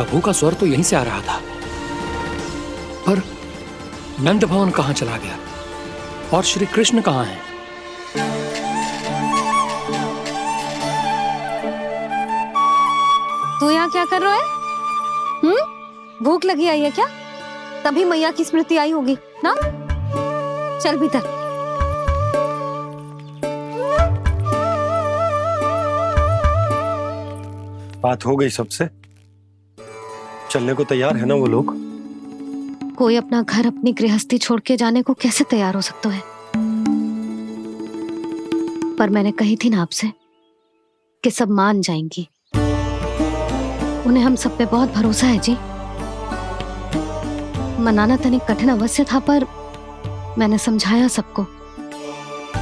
प्रभु का स्वर तो यहीं से आ रहा था, पर नंद भवन कहां चला गया और श्री कृष्ण कहां हैं? तू यहाँ क्या कर रहा है? भूख लगी आई है क्या? तभी मैया की स्मृति आई होगी ना? चल भीतर। बात हो गई सबसे? चलने को तैयार है ना वो लोग? कोई अपना घर, अपनी गृहस्थी छोड़ के जाने को कैसे तैयार हो सकता है? पर मैंने कही थी ना आपसे कि सब मान जाएंगी। उन्हें हम सब पे बहुत भरोसा है जी। मनाना तनिक कठिन अवश्य था, पर मैंने समझाया सबको।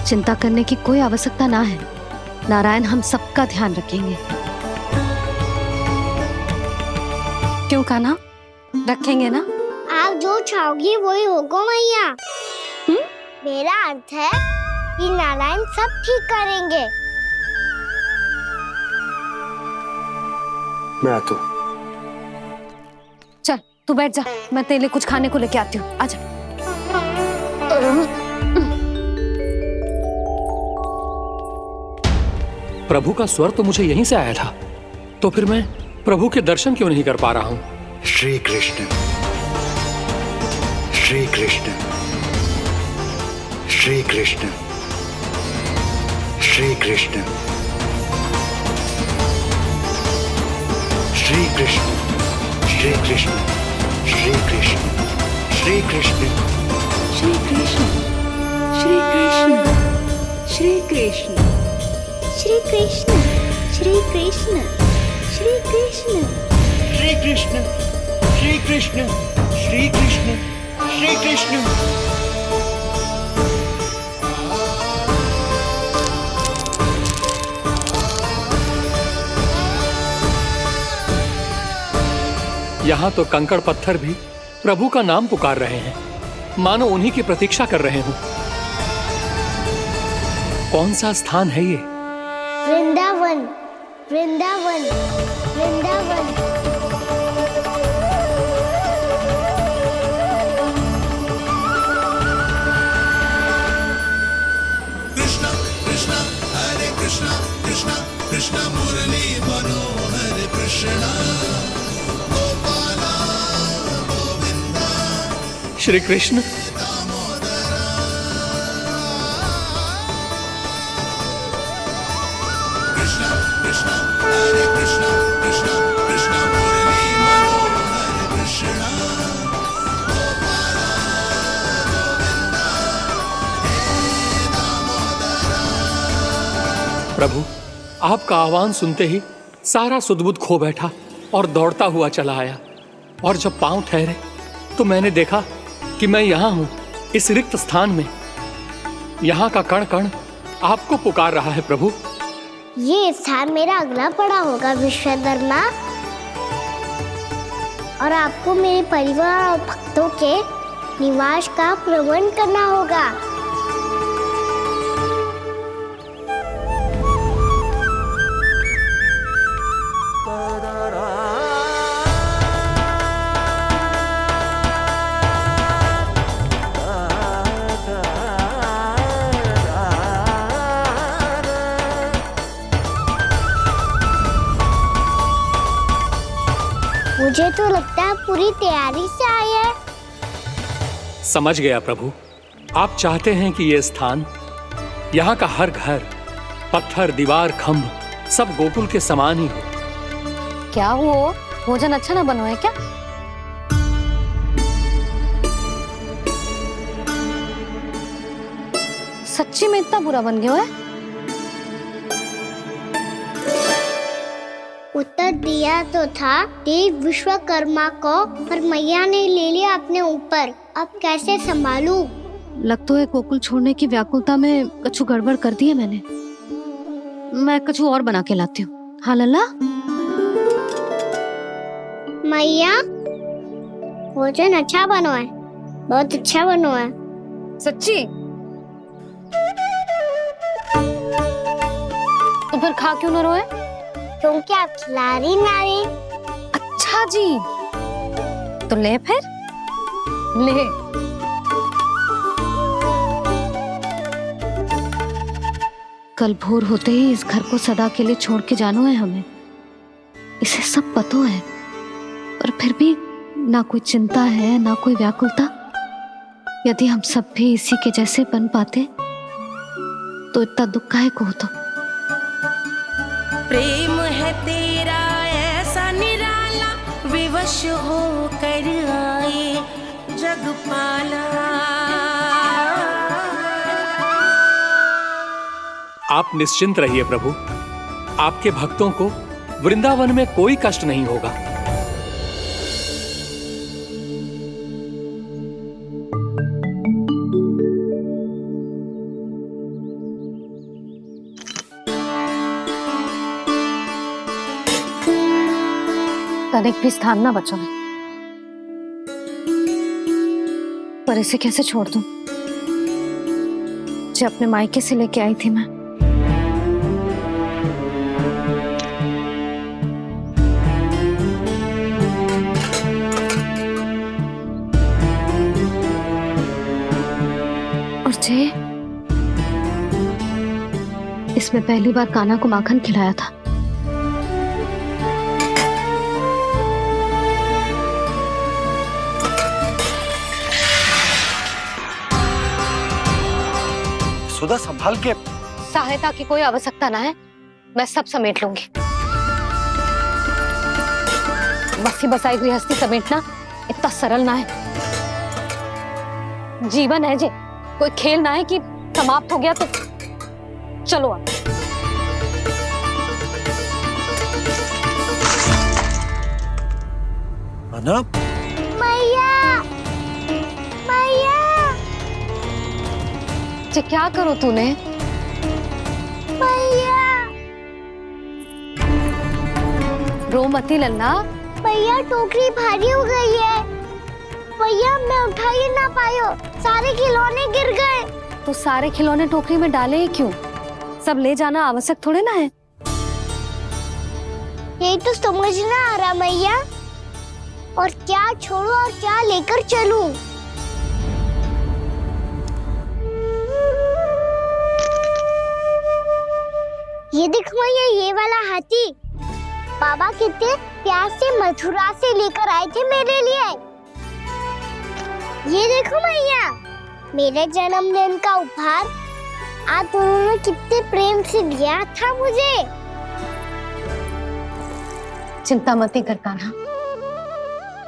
चिंता करने की कोई आवश्यकता ना है। नारायण हम सबका ध्यान रखेंगे। क्यों कान्हा, रखेंगे ना? आप जो चाहोगी वही होगा मैया। मेरा अर्थ है कि नारायण सब ठीक करेंगे। मैं आता हूं। चल तू बैठ जा, मैं तेरे लिए कुछ खाने को लेके आती हूँ। आजा। प्रभु का स्वर तो मुझे यहीं से आया था, तो फिर मैं प्रभु के दर्शन क्यों नहीं कर पा रहा हूं? श्री कृष्ण, श्री कृष्ण, श्री कृष्ण, श्री कृष्ण, श्री कृष्ण, श्री कृष्ण, श्री कृष्ण, श्री कृष्ण, श्री कृष्ण, श्री कृष्ण, श्री कृष्ण, श्री कृष्ण, श्री कृष्ण, श्री कृष्ण, श्री कृष्ण, श्री कृष्ण, श्री कृष्ण, श्री कृष्ण। यहां तो कंकड़ पत्थर भी प्रभु का नाम पुकार रहे हैं, मानो उन्हीं की प्रतीक्षा कर रहे हों। कौन सा स्थान है ये? वृंदावन, वृंदावन, वृंदावन। कृष्णा कृष्णा हरे कृष्णा कृष्णा कृष्णा मुरली मनोहर कृष्णा गोपाला गोविंदा। श्री कृष्ण, कृष्णा कृष्णा हरे कृष्णा कृष्णा कृष्णा मुरली मनोहर कृष्णा गोपाला गोविंदा हे दामोदरा। प्रभु आपका आह्वान सुनते ही सारा सुध-बुध खो बैठा और दौड़ता हुआ चला आया, और जब पांव ठहरे तो मैंने देखा कि मैं यहाँ हूँ, इस रिक्त स्थान में। यहाँ का कण कण आपको पुकार रहा है प्रभु। ये स्थान मेरा अगला पड़ा होगा विश्वकर्मा, और आपको मेरे परिवार और भक्तों के निवास का प्रबंध करना होगा। मुझे तो लगता है पूरी तैयारी से आए हैं। समझ गया प्रभु, आप चाहते हैं कि ये स्थान, यहाँ का हर घर, पत्थर, दीवार, खंभ सब गोकुल के समान ही हो। क्या हुआ? भोजन अच्छा ना बनो है क्या? सच्ची में इतना बुरा बन गया है? उत्तर दिया तो था देव विश्वकर्मा को, पर मैया ने ले लिया अपने ऊपर। अब कैसे संभालूं? लगता है गोकुल छोड़ने की व्याकुलता में कछु गड़बड़ कर दी है मैंने। मैं कछु और बना के लाती हूँ। हाँ लल्ला? मैया, भोजन अच्छा बनो है, बहुत अच्छा बनो है। सच्ची? तो फिर खा क्यों न रोए? क्योंकि आप खिला रही ना रही। अच्छा, अच्छा जी, तो ले फिर ले। कल भोर होते ही इस घर को सदा के लिए छोड़ के जाना है हमें, इसे सब पता है, पर फिर भी ना कोई चिंता है ना कोई व्याकुलता। यदि हम सब भी इसी के जैसे बन पाते तो इतना दुख काहे को होता। प्रेम है तेरा ऐसा निराला, विवश हो कर आए जगपाला। आप निश्चिंत रहिए प्रभु, आपके भक्तों को वृंदावन में कोई कष्ट नहीं होगा। तनिक भी स्थान ना बचा है, पर इसे कैसे छोड़ दूं जो अपने मायके से लेके आई थी मैं। और जे इसमें पहली बार कान्हा को माखन खिलाया था। सुधा संभाल के। सहायता की कोई आवश्यकता ना है, मैं सब समेट लूंगी। बसी बसाई गृहस्थी समेटना इतना सरल ना है। जीवन है जे, कोई खेल ना है कि समाप्त हो गया तो चलो आप। अना मैया मैया जे क्या करो तूने? मैया रो मती लल्ला। भैया टोकरी भारी हो गई है। भैया मैं उठा ही ना पायो, सारे खिलौने गिर गए। तो सारे खिलौने टोकरी में डाले ही क्यों? सब ले जाना आवश्यक थोड़े ना है। यही तो समझ ना आ रहा मैया, और क्या छोड़ू और क्या लेकर चलूं? ये देखो मैया, ये वाला हाथी बाबा कितने प्यार से मथुरा से लेकर आए थे मेरे लिए। ये देखो मैया, मेरे जन्मदिन का उपहार आप दोनों ने कितने प्रेम से दिया था मुझे। चिंता मत कर कान्हा,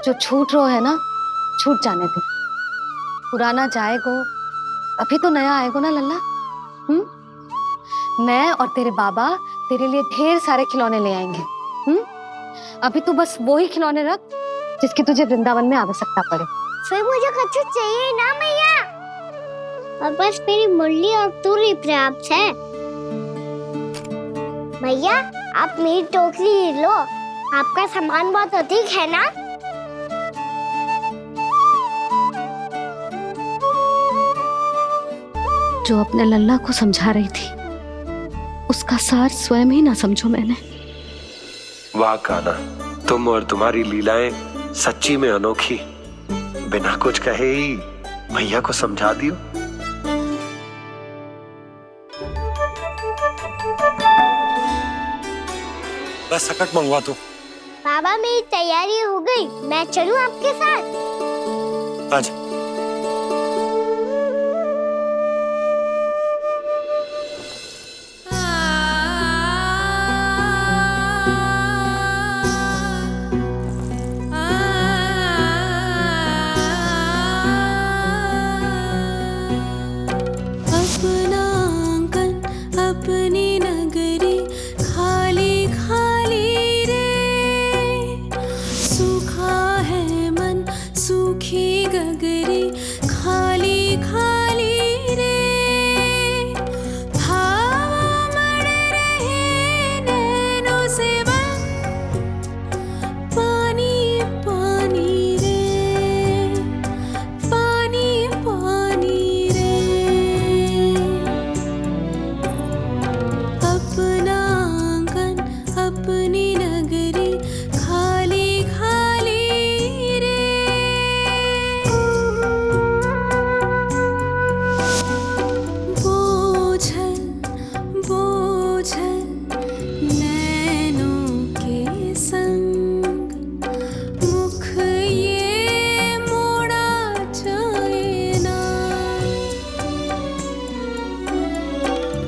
जो छूट रो है ना छूट जाने दे। पुराना जाएगो, अभी तो नया आएगो ना लल्ला। मैं और तेरे बाबा तेरे लिए ढेर सारे खिलौने ले आएंगे। अभी तू बस वो ही खिलौने रख जिसकी तुझे वृंदावन में आवश्यकता पड़े। फिर मुझे कुछ चाहिए ना मैया, और बस मेरी मुरली और तुरी पर्याप्त है। भैया आप मेरी टोकरी लो, आपका सामान बहुत अधिक है ना। जो अपने लल्ला को समझा रही थी उसका सार स्वयं ही ना समझो मैंने। वाह कान्हा, तुम और तुम्हारी लीलाएं सच्ची में अनोखी। बिना कुछ कहे ही भैया को समझा दियो। बस सकट मंगवा दो। बाबा मेरी तैयारी हो गई, मैं चलूं आपके साथ? आज अपना आंगन अपनी नगरी खाली खाली रे, सूखा है मन सूखी गगरी।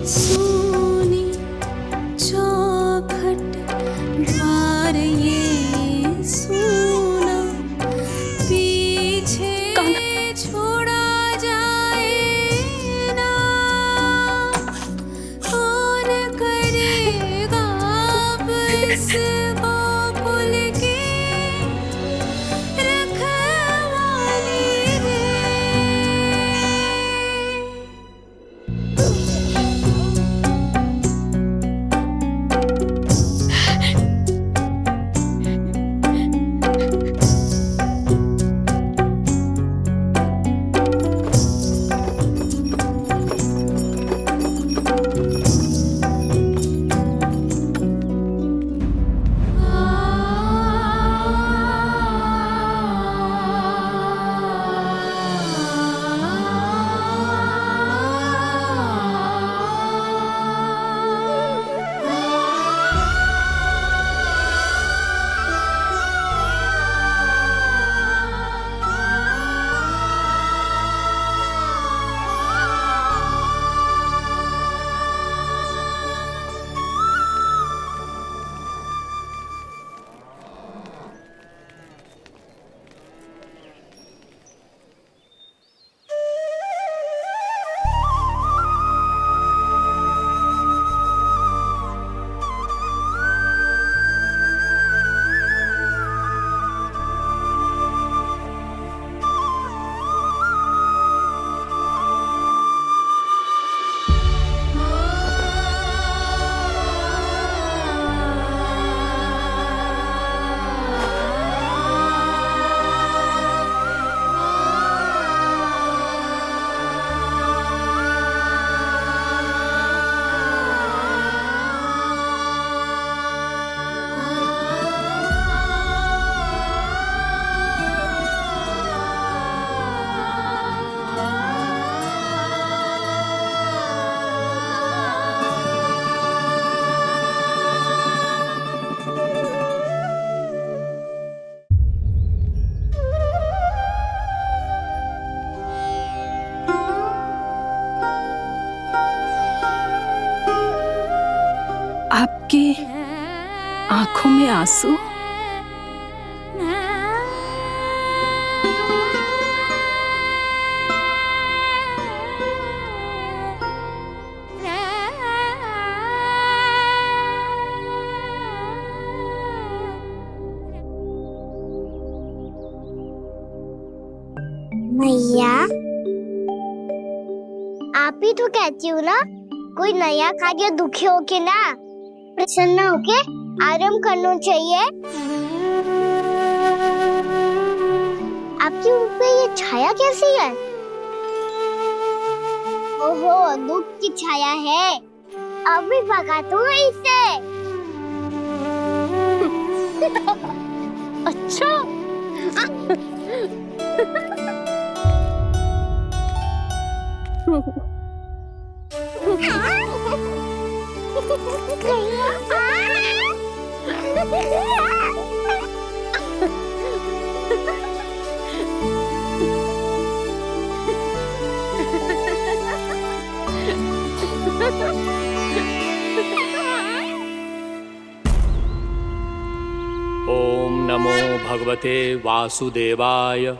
सोनी चौखट द्वार ये सोना पीछे छोड़ा जाए ना, कौन करेगा अब इस गोकुल की रखवाली रे। आपके आंखों में आंसू? मैया, आप ही तो कहती हो ना, कोई नया कार्य दुखी होके ना प्रसन्न होके आराम करना चाहिए। आपके मुंह पे ये छाया कैसी है? ओहो, दुख की छाया है। अभी भगा दो इसे। अच्छा। ओम नमो भगवते वासुदेवाय।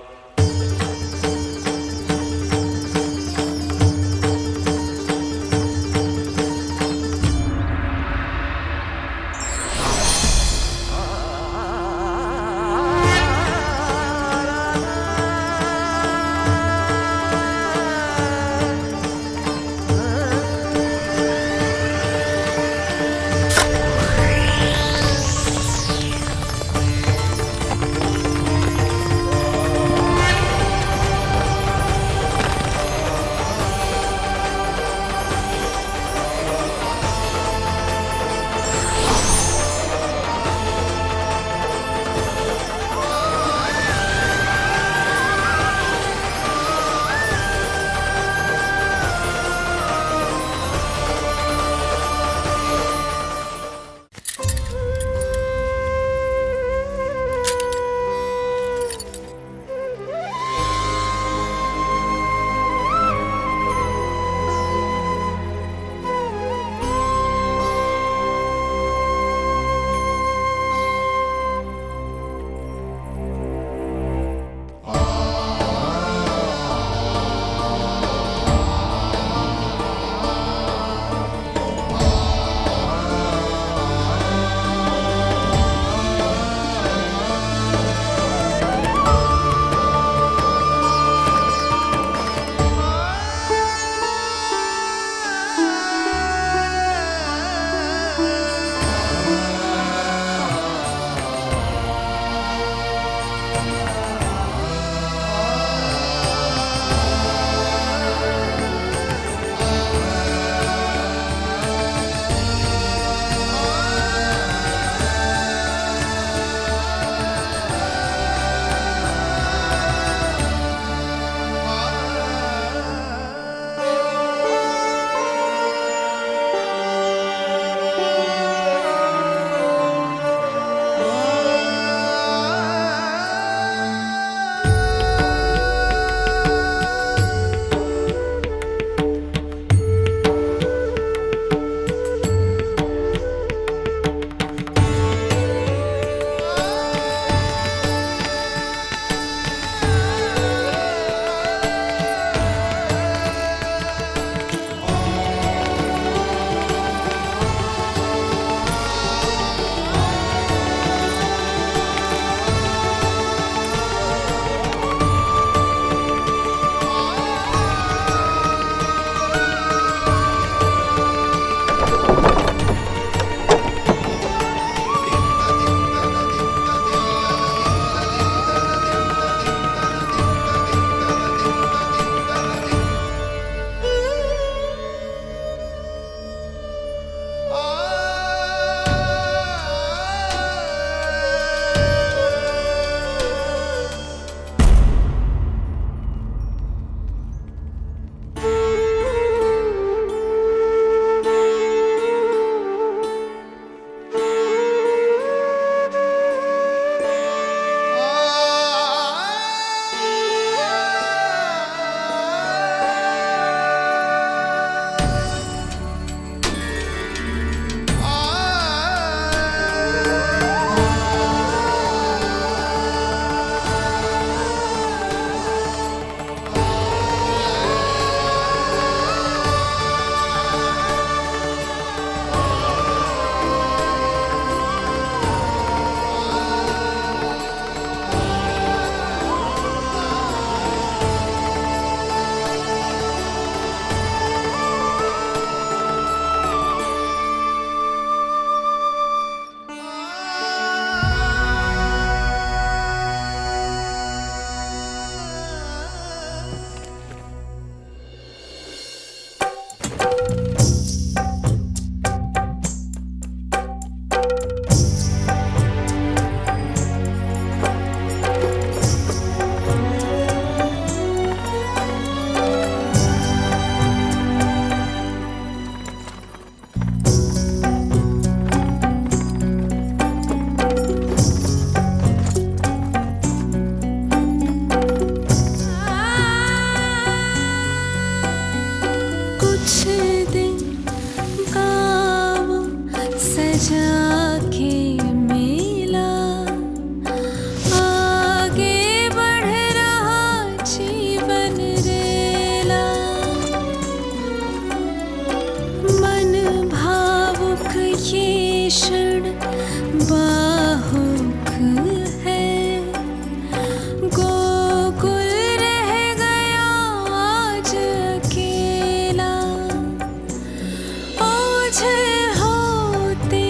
जाके मिला, आगे बढ़ रहा जीवन रेला। मन भावुक ये क्षण बाहुक है, गोकुल रह गया आज अकेला। ओझल होते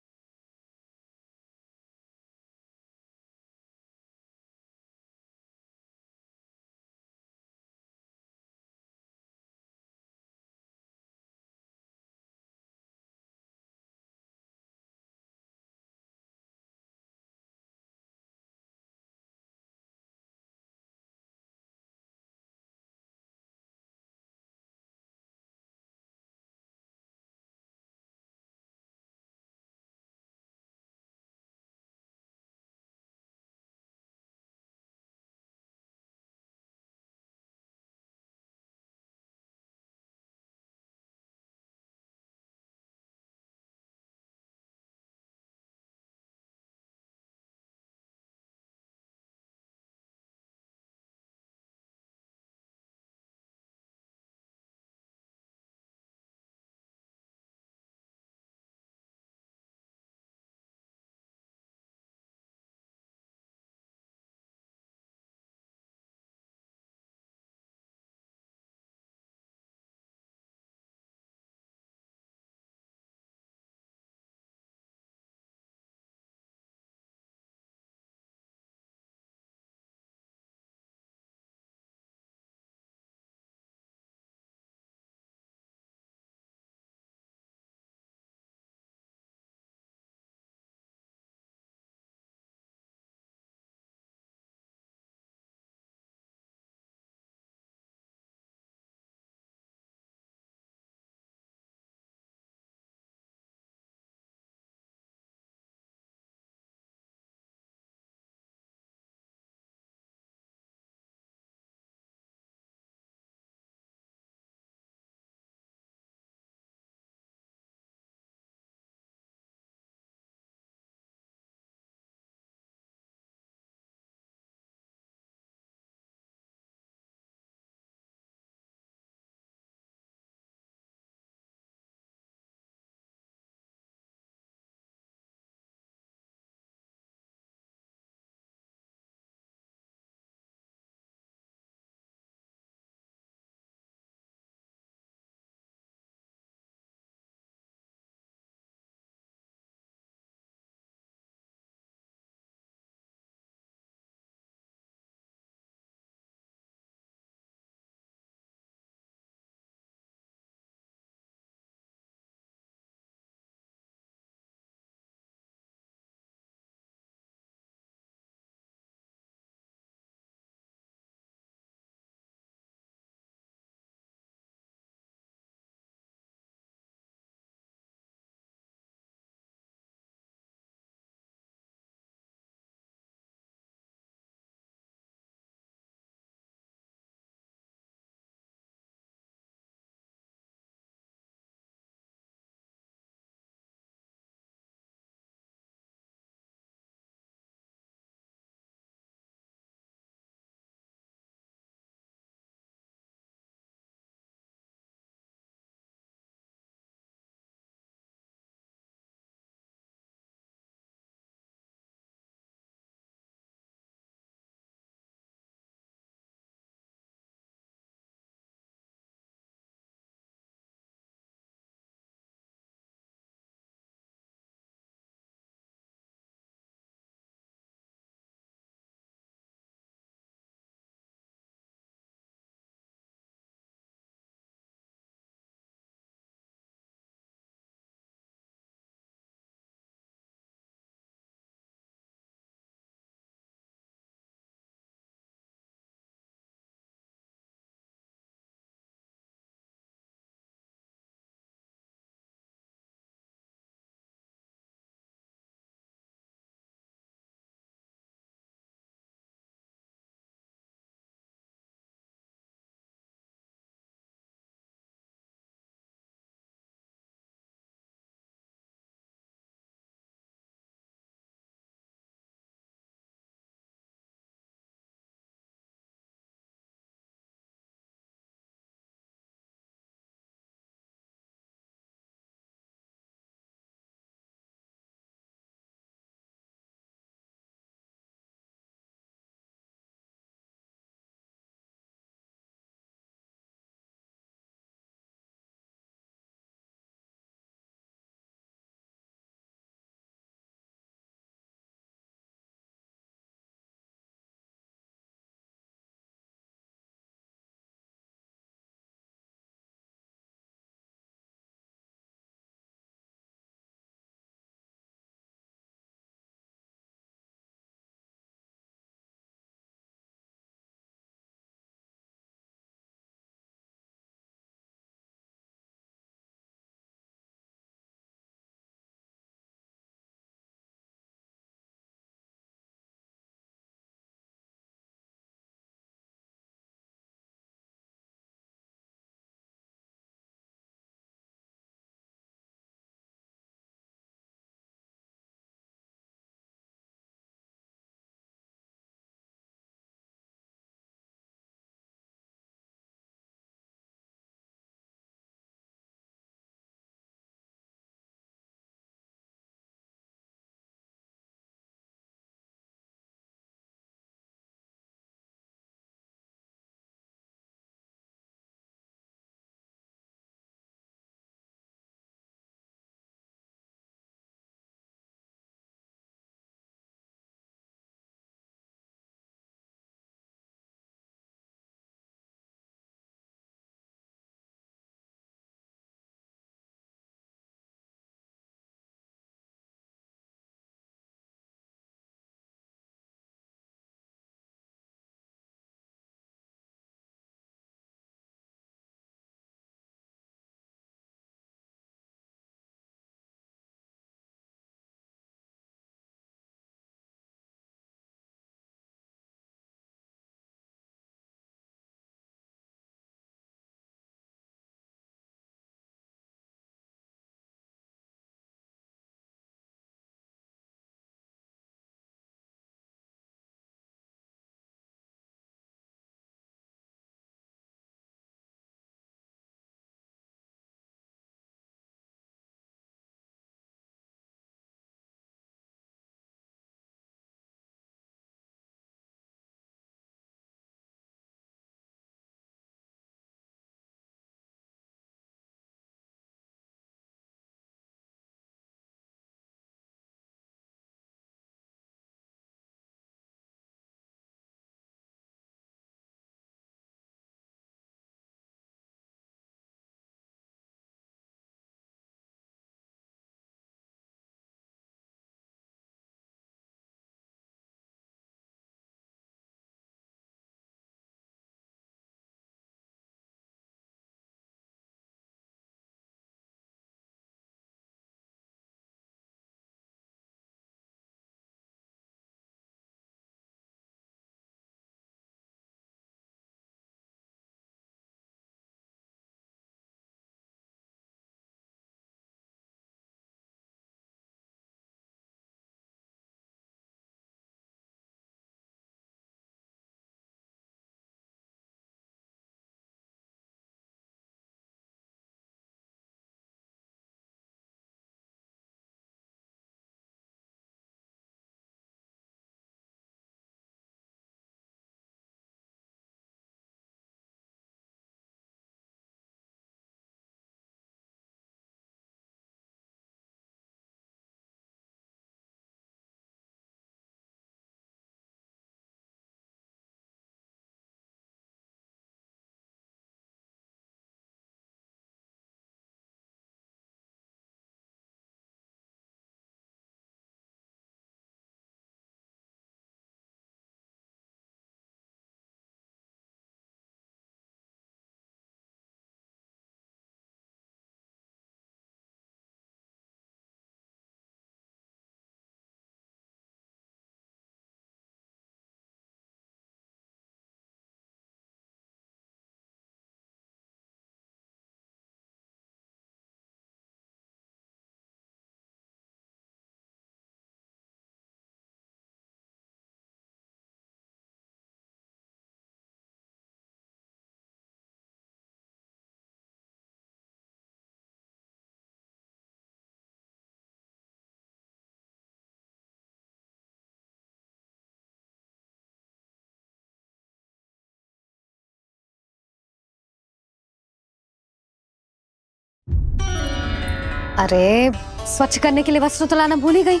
अरे स्वच्छ करने के लिए वस्त्र तो लाना भूल ही गई।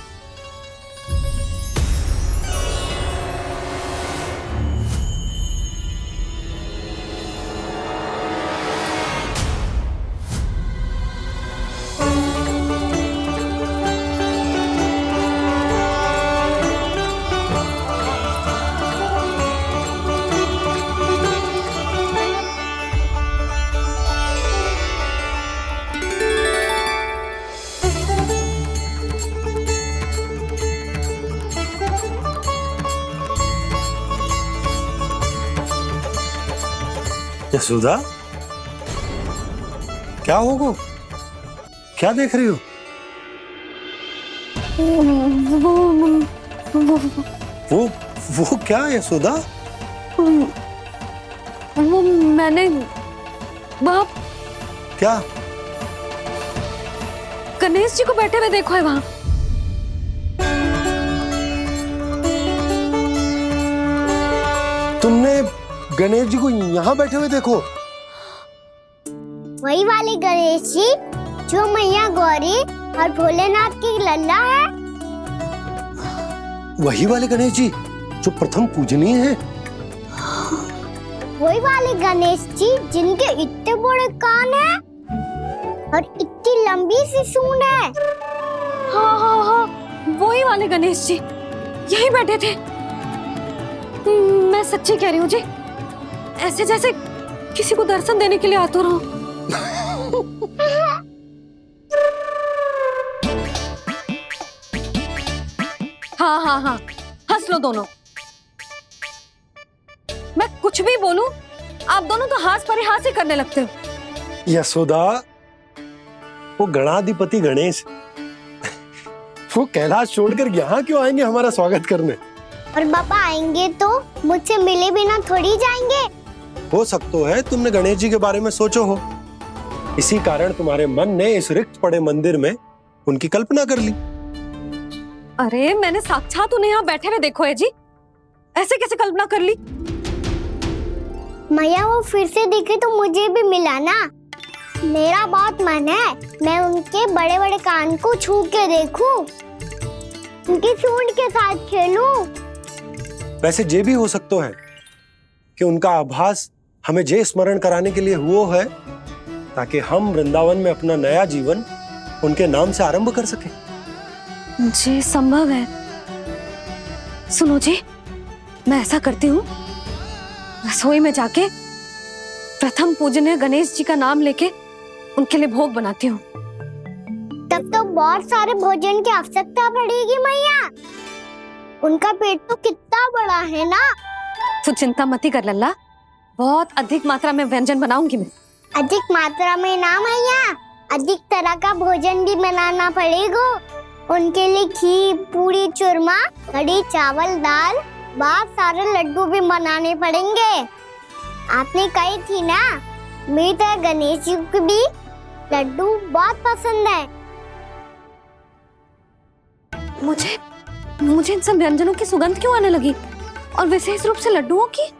यशोदा, क्या होगा? क्या देख रही हो? वो क्या यशोदा? वो मैंने बाप क्या? गणेश जी को बैठे हुए देखो है वहां। तुमने गणेश जी को यहाँ बैठे हुए देखो? वही वाले गणेश जी जो मैया गौरी और भोलेनाथ की लल्ला है। वही वाले गणेश जी जो प्रथम पूजनीय है। वही वाले गणेश जी जिनके इतने बड़े कान हैं और इतनी लंबी सी सूंड है। हाँ हाँ हाँ, वही वाले गणेश जी यही बैठे थे। मैं सच्ची कह रही हूँ जी, ऐसे जैसे किसी को दर्शन देने के लिए आतुर हो। हाँ हाँ हाँ, हंस लो दोनों। मैं कुछ भी बोलूं, आप दोनों तो हास परिहास ही करने लगते हो। यशोदा, वो गणाधिपति गणेश वो कैलाश छोड़कर यहाँ क्यों आएंगे हमारा स्वागत करने? और पापा आएंगे तो मुझसे मिले बिना थोड़ी जाएंगे। हो सकता है तुमने गणेश जी के बारे में सोचो हो, इसी कारण तुम्हारे मन ने इस रिक्त पड़े मंदिर में उनकी कल्पना कर ली। अरे मैंने साक्षात उन्हें यहाँ बैठे हुए देखो है जी, ऐसे कैसे कल्पना कर ली? मैया वो फिर से दिखे तो मुझे भी मिला ना। मेरा बहुत मन है मैं उनके बड़े बड़े कान को छू के देखूं, उनकी सूंड के साथ खेलूं। वैसे ये भी हो सकता है कि उनका आभास हमें जे स्मरण कराने के लिए हुआ है ताकि हम वृंदावन में अपना नया जीवन उनके नाम से आरंभ कर सके। जी संभव है। सुनो जी, मैं ऐसा करती हूँ, रसोई में जाके प्रथम पूजनीय गणेश जी का नाम लेके उनके लिए भोग बनाती हूँ। तब तो बहुत सारे भोजन की आवश्यकता पड़ेगी मैया। उनका पेट तो कितना बड़ा है ना। तू चिंता मत कर लल्ला, बहुत अधिक मात्रा में व्यंजन बनाऊंगी मैं। अधिक मात्रा में ना मैया, अधिक तरह का भोजन भी बनाना पड़ेगा। उनके लिए खीर, पूरी, चूरमा, कढ़ी, चावल, दाल, बहुत सारे लड्डू भी बनाने पड़ेंगे। आपने कही थी ना, मेरी तरह गणेश जी को भी लड्डू बहुत पसंद है। मुझे इन सब व्यंजनों की सुगंध क्यों आने लगी, और विशेष रूप से लड्डुओं की?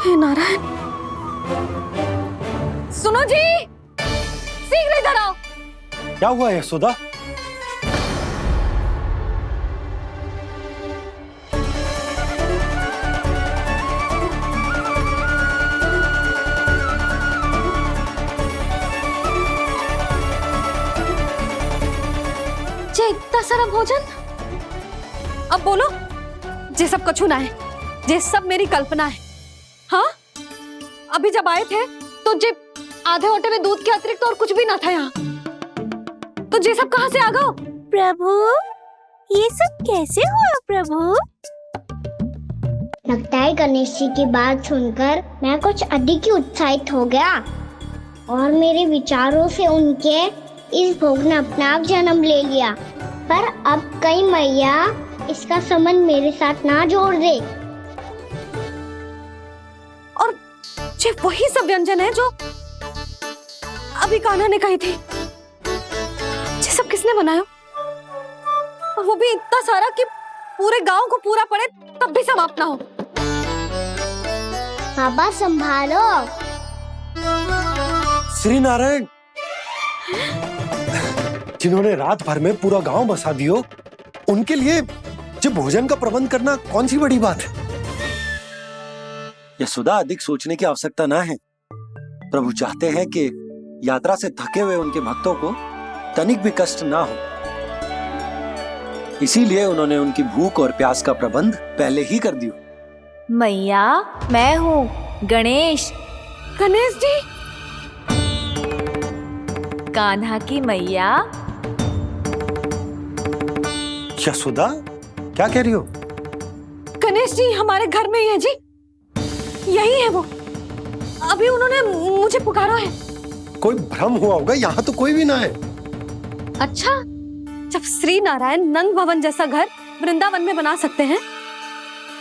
हे नारायण, सुनो जी, शीघ्र इधर आओ। क्या हुआ यशोदा? जे इतना सारा भोजन, अब बोलो, जे सब कछु ना है, जे सब मेरी कल्पना है। हाँ, अभी जब आए थे तो जे आधे ओटे में दूध के अतिरिक्त और कुछ भी ना था यहाँ, तो जे सब कहाँ से आ गए? प्रभु, ये सब कैसे हुआ प्रभु? लगता है गणेश जी की बात सुनकर मैं कुछ अधिक ही उत्साहित हो गया और मेरे विचारों से उनके इस भोग ने अपना आप जन्म ले लिया। पर अब कहीं मैया इसका संबंध मेरे साथ ना जोड़ दे। और ये वही सब व्यंजन है जो अभी कान्हा ने कही थी। ये सब किसने बनाया? और वो भी इतना सारा कि पूरे गांव को पूरा पड़े तब भी समाप्त ना हो। बाबा संभालो। श्री नारायण, जिन्होंने रात भर में पूरा गांव बसा दियो, उनके लिए जो भोजन का प्रबंध करना कौन सी बड़ी बात है। यशोदा, अधिक सोचने की आवश्यकता ना है। प्रभु चाहते हैं कि यात्रा से थके हुए उनके भक्तों को तनिक भी कष्ट ना हो, इसीलिए उन्होंने उनकी भूख और प्यास का प्रबंध पहले ही कर दिया। मैया, मैं हूँ गणेश। गणेश जी, कान्हा की मैया। यशोदा, क्या कह रही हो? गणेश जी हमारे घर में ही है जी, यही है वो। अभी उन्होंने मुझे पुकारा है। कोई भ्रम हुआ होगा, यहाँ तो कोई भी ना है। अच्छा, जब श्री नारायण नंद भवन जैसा घर वृंदावन में बना सकते हैं,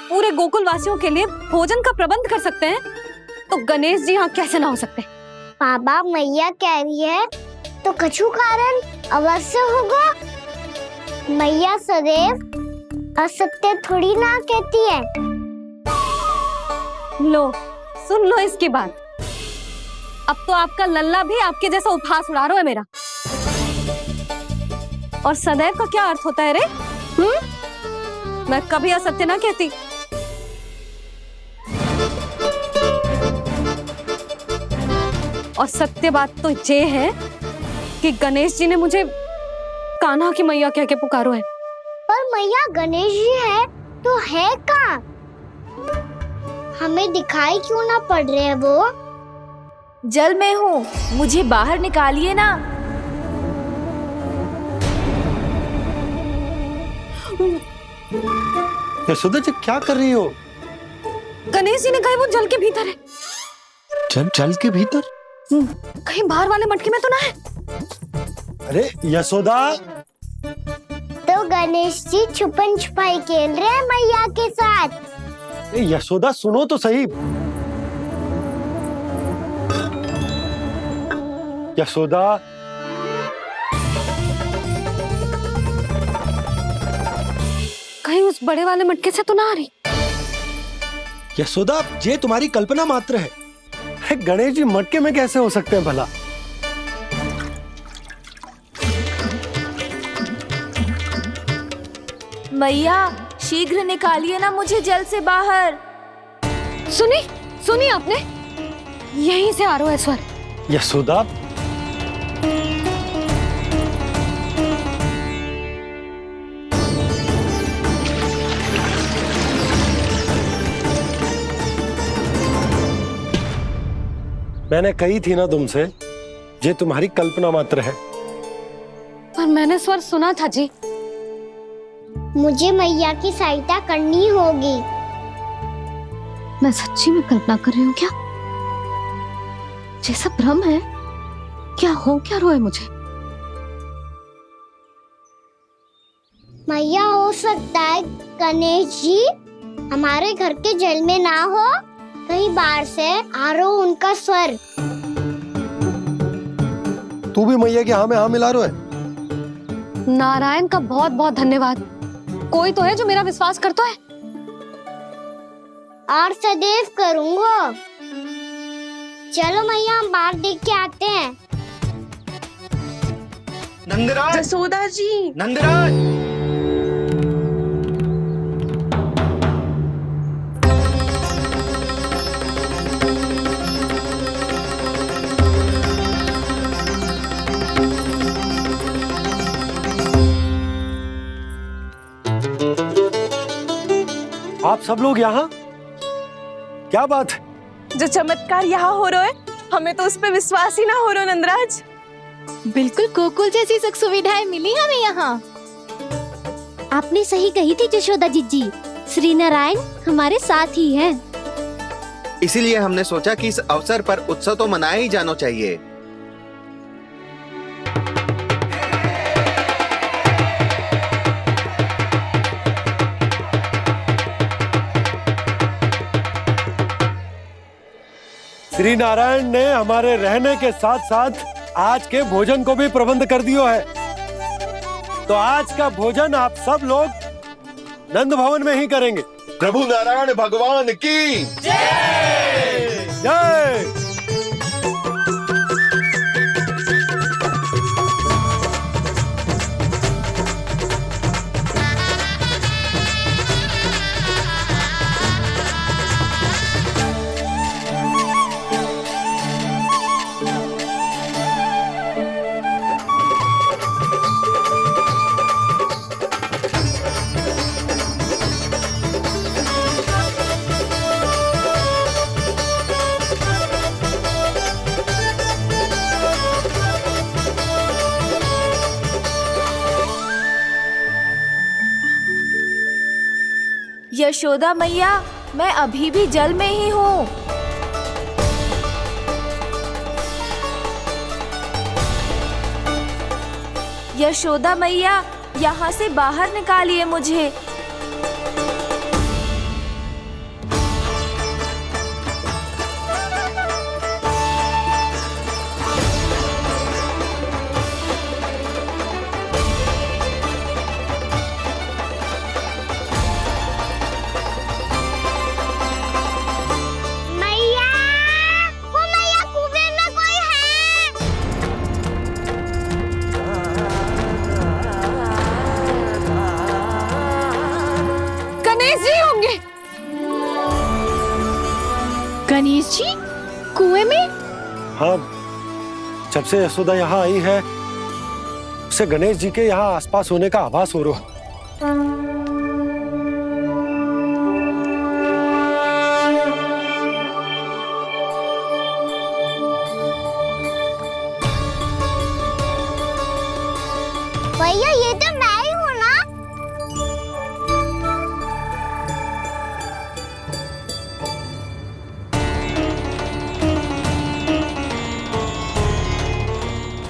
पूरे गोकुल वासियों के लिए भोजन का प्रबंध कर सकते हैं, तो गणेश जी यहाँ कैसे ना हो सकते? बाबा, मैया कह रही है तो कछु कारण अवश्य होगा। मैया सदैव असत्य थोड़ी ना कहती है। लो, सुन लो इसकी बात। अब तो आपका लल्ला भी आपके जैसा उपहास उड़ा रहा है मेरा। और सदैव का क्या अर्थ होता है रे? मैं कभी असत्य ना कहती। और सत्य बात तो ये है कि गणेश जी ने मुझे कान्हा की मैया कह के पुकारो है। पर मैया गणेश जी है तो है कहाँ? हमें दिखाई क्यों ना पड़ रहे हैं वो? जल में हूँ, मुझे बाहर निकालिए ना। यशोदा जी, क्या कर रही हो? गणेश जी ने कहा वो जल के भीतर है। जल के भीतर? कहीं बाहर वाले मटके में तो ना है? अरे यशोदा! तो गणेश जी छुपन छुपाई खेल रहे हैं मैया के साथ। यशोदा, सुनो तो सही। यशोदा, कहीं उस बड़े वाले मटके से तो ना आ रही? यशोदा, ये तुम्हारी कल्पना मात्र है। गणेश जी मटके में कैसे हो सकते हैं भला? मैया, शीघ्र निकालिए ना मुझे जल से बाहर। सुनी आपने? यहीं से आ रहा है स्वर। यशोदा, मैंने कही थी ना तुमसे, ये तुम्हारी कल्पना मात्र है। पर मैंने स्वर सुना था जी। मुझे मैया की सहायता करनी होगी। मैं सच्ची में कल्पना कर रही हूँ क्या? जैसा भ्रम है क्या? हो क्या रहा है मुझे? मैया, हो सकता है गणेश जी हमारे घर के जल में ना हो, कहीं बाहर से आ रहा हो उनका स्वर। तू भी मैया के हाँ में हाँ मिला रहा है। नारायण का बहुत बहुत धन्यवाद। कोई तो है जो मेरा विश्वास करता है। और सदैव करूंगा। चलो मैया, हम बाहर देख के आते हैं। नंदराज, यशोदा जी, नंदराज। आप सब लोग यहाँ? क्या बात है? जो चमत्कार यहाँ हो रहा है, हमें तो उस पे विश्वास ही ना हो रहा नंदराज। बिल्कुल गोकुल जैसी सुख सुविधाएं मिली हमें यहाँ। आपने सही कही थी यशोदा जीजी, श्री नारायण हमारे साथ ही हैं। इसीलिए हमने सोचा कि इस अवसर पर उत्सव तो मनाया ही जाना चाहिए। श्री नारायण ने हमारे रहने के साथ साथ आज के भोजन को भी प्रबंध कर दियो है। तो आज का भोजन आप सब लोग नंद भवन में ही करेंगे। प्रभु नारायण भगवान की जय जय। यशोदा मैया, मैं अभी भी जल में ही हूँ। यशोदा मैया, यहाँ से बाहर निकालिए मुझे। गणेश जी कुएं में? हाँ, जब से यशोदा यहाँ आई है उसे गणेश जी के यहाँ आसपास होने का आभास हो रहा है। भैया ये तो मैं ही हूँ ना।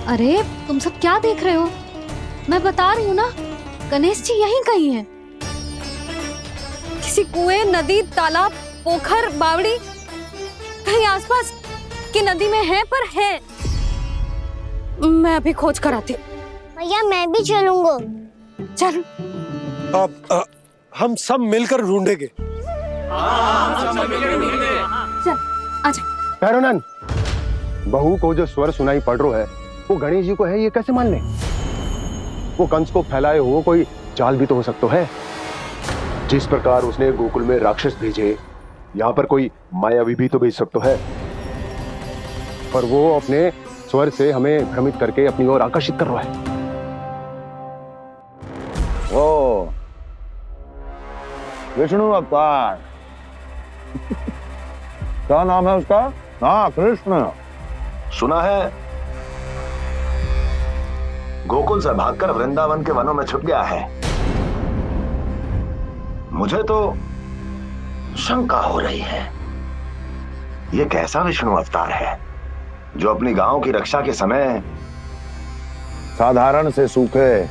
अरे तुम सब क्या देख रहे हो? मैं बता रही हूँ ना, गणेश जी यहीं कहीं हैं। किसी कुएं, नदी, तालाब, पोखर, बावड़ी कहीं आसपास की नदी में है, पर है। मैं अभी खोज कर आती हूँ। भैया मैं भी चलूंगा। चल। अब हम सब मिलकर ढूंढेंगे। चल आजा। भैरवनाथ, बहू को जो स्वर सुनाई पड़ रहा है वो गणेश जी को है, ये कैसे मान ले? वो कंस को फैलाए हुए कोई चाल भी तो हो सकता है। जिस प्रकार उसने गोकुल में राक्षस भेजे, यहाँ पर कोई मायावी भी तो भेज सकता है। पर वो अपने स्वर से हमें भ्रमित करके अपनी ओर आकर्षित कर रहा है। ओ विष्णु अवतार। क्या नाम है उसका? हाँ, कृष्ण। सुना है गोकुल से भागकर वृंदावन के वनों में छुप गया है। मुझे तो शंका हो रही है, ये कैसा विष्णु अवतार है जो अपनी गांव की रक्षा के समय साधारण से सूखे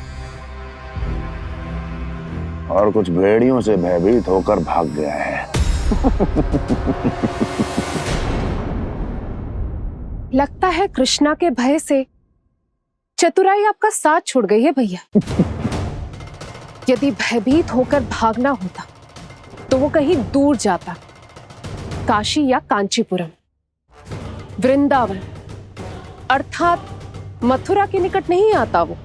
और कुछ भेड़ियों से भयभीत होकर भाग गया है। लगता है कृष्णा के भय से चतुराई आपका साथ छोड़ गई है भैया। यदि भयभीत होकर भागना होता तो वो कहीं दूर जाता, काशी या कांचीपुरम, वृंदावन अर्थात मथुरा के निकट नहीं आता वो।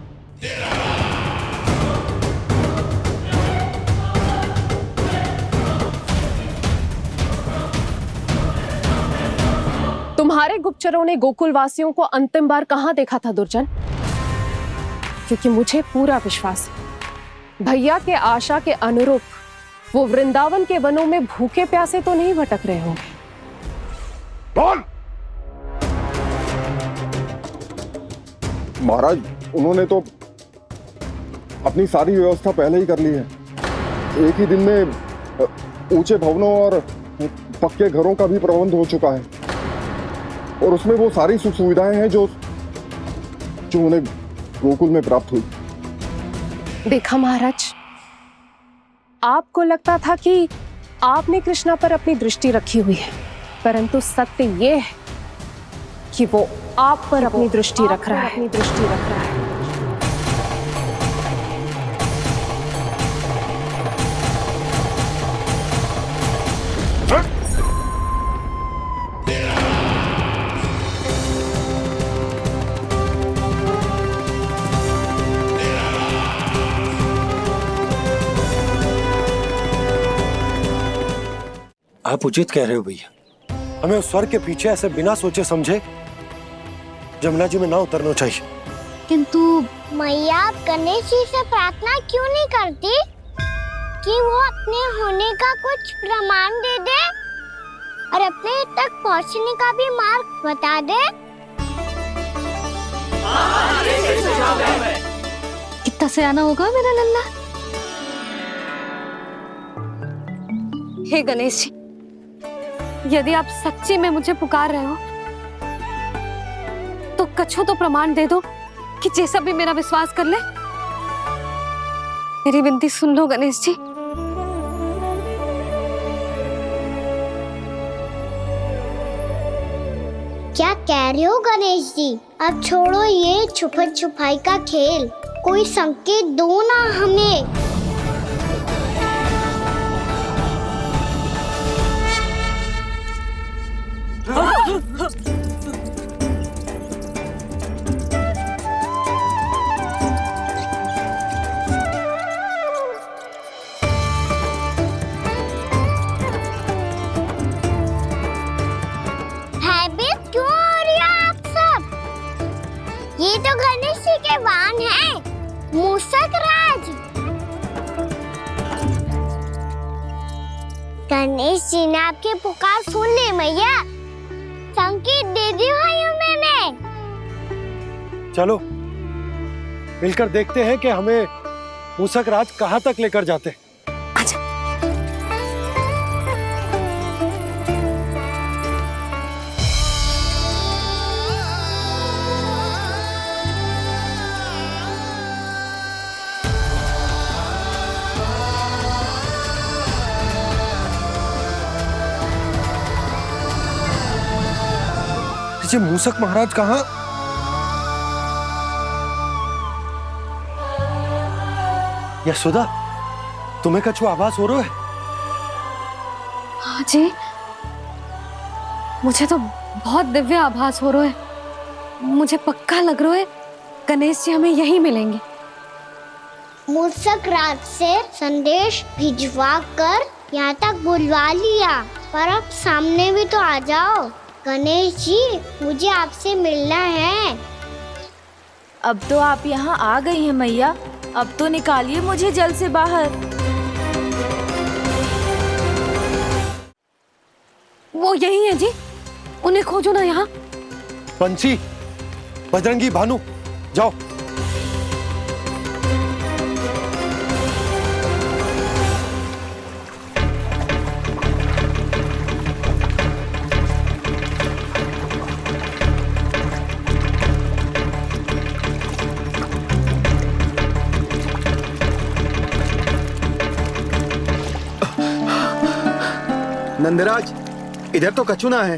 तुम्हारे गुप्तचरों ने गोकुल वासियों को अंतिम बार कहां देखा था दुर्जन? क्योंकि मुझे पूरा विश्वास है भैया के आशा के अनुरूप वो वृंदावन के वनों में भूखे प्यासे तो नहीं भटक रहे होंगे। बोल। महाराज, उन्होंने तो अपनी सारी व्यवस्था पहले ही कर ली है। एक ही दिन में ऊंचे भवनों और पक्के घरों का भी प्रबंध हो चुका है, और उसमें वो सारी सुख सुविधाएं हैं जो उन्हें गोकुल में प्राप्त हुई। देखा महाराज, आपको लगता था कि आपने कृष्णा पर अपनी दृष्टि रखी हुई है, परंतु सत्य ये है कि वो आप पर अपनी दृष्टि रख रहा है। आप उचित कह रहे हो भैया, हमें उस स्वर के पीछे ऐसे बिना सोचे समझे जमुना जी में ना उतरना चाहिए। किंतु मैया, आप गणेश जी से प्रार्थना क्यों नहीं करती कि वो अपने होने का कुछ प्रमाण दे दे और अपने तक पहुंचने का भी मार्ग बता दे? कितना सयाना होगा मेरा लल्ला। हे गणेश जी, यदि आप सच्ची में मुझे पुकार रहे हो तो कछु तो प्रमाण दे दो कि जैसा भी मेरा विश्वास कर ले। मेरी विनती सुन लो गणेश जी। क्या कह रहे हो गणेश जी? अब छोड़ो ये छुपन छुपाई का खेल, कोई संकेत दो ना हमें। भयभीत क्यों हो रही हो आप सब? ये तो गणेश जी के वाहन हैं, मूषक राज। गणेश जी ने आपकी पुकार सुन ली मैया, संकेत दे दी भाइयों मैंने। चलो मिलकर देखते हैं कि हमें मूषक राज कहाँ तक लेकर जाते हैं। जी मूषक महाराज कहाँ? यशोदा, तुम्हें कछु आभास हो रहा है? हाँ जी, मुझे तो बहुत दिव्य आभास हो रहा है। मुझे पक्का लग रहा है गणेश जी हमें यहीं मिलेंगे। मूषक राज से संदेश भिजवा कर यहाँ तक बुलवा लिया, पर अब सामने भी तो आ जाओ। गणेश जी, मुझे आपसे मिलना है। अब तो आप यहाँ आ गई हैं मैया, अब तो निकालिए मुझे जल से बाहर। वो यही है जी, उन्हें खोजो ना यहाँ। बंसी, बजरंगी, भानु, जाओ। नंदराज, इधर तो कछु ना है।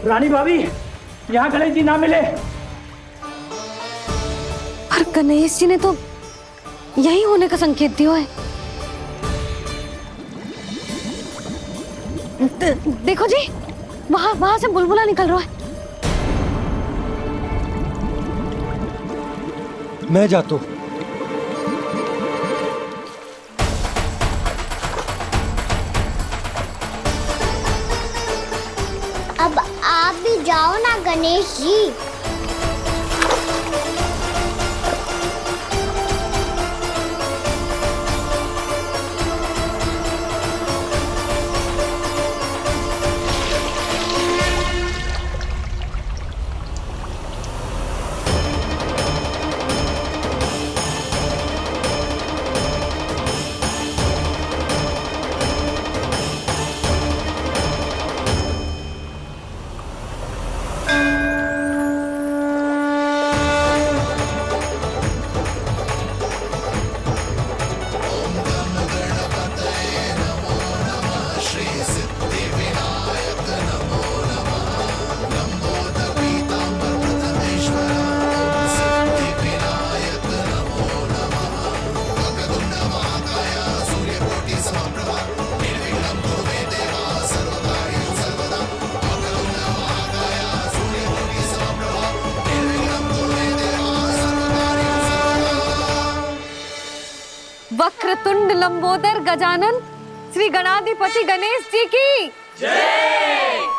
रानी भाभी, यहाँ गणेश जी ना मिले। पर गणेश जी ने तो यही होने का संकेत दिया है। देखो जी, वहां से बुलबुला निकल रहा है। मैं जाता हूं। अब आप भी जाओ ना गणेश जी। वक्रतुंड लंबोदर गजानन श्री गणाधिपति गणेश जी की जय।